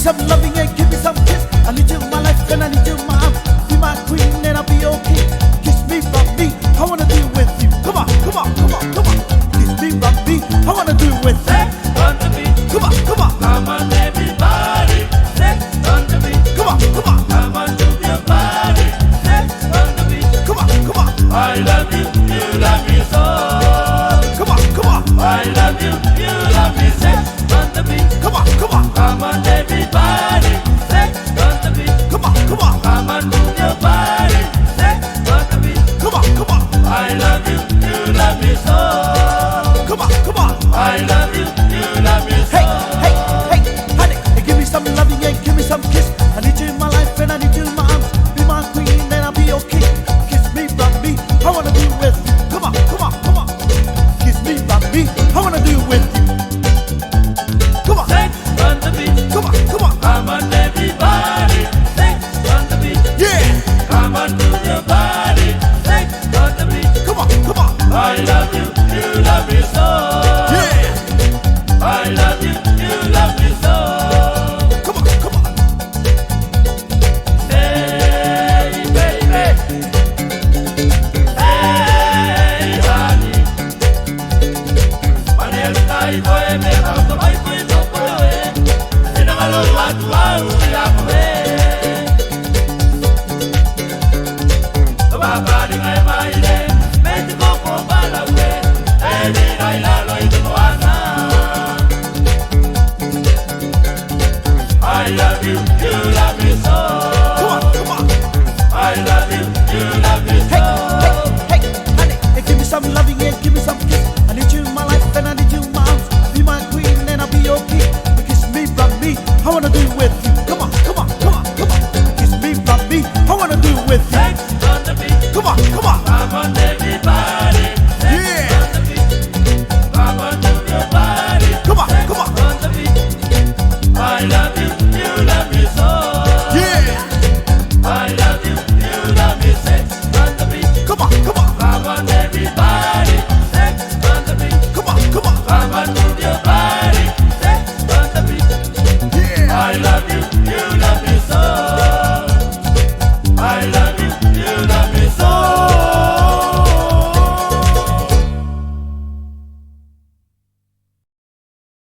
Some loving and give me some kiss. I need you in my life and I need you in my arms. Be my queen and I'll be your king. Kiss me from me, I wanna do it with you. Come on, come on, come on, come on. Kiss me from me, I wanna do it with you. Sex on the beat. Come on, come on. Come on everybody. Sex on the beat. Come on, come on. Come on move your body. Sex on the beat. Come on, come on. I love you, you love me so. Come on, come on. I love you, you love me. Sex on the beat. Come on, come on. Come on everybody. Sex on the beat. Come on, come on. Come on move your body. Sex on the beat. Come on, come on. I love you, you love me so. Come on, come on. I love you, you love me so. Hey, hey, hey, honey, hey, give me some loving and give me some kiss. I need you in my life and I need you in my arms. Be my queen and I'll be your king. Kiss me from me, I wanna do it with you. Come on, come on, come on. Kiss me from me, I wanna do it with you. Come on, Sex on the beat. come on, come on. Come on everybody. Sex on the beat. Yeah, Come on move your body. Sex on the beat. come on, come on. I love you, you love me so. Yeah, I love you, you love me so. come on, come on. Hey baby. Hey honey. Manel tai boy me auto mai fui so poe. Ina malo watu au ya poe. Baba di mai mai le. Mete coco bala we. Hey di lai la lo i tu ana. I love you, you love me so. Come on, come on. I love you, you love me Hey, so. hey, hey, honey, hey, give me some loving and give me some kiss. I need you in my life and I need you in my arms. Be my queen and I'll be your king. Kiss me from me, I wanna do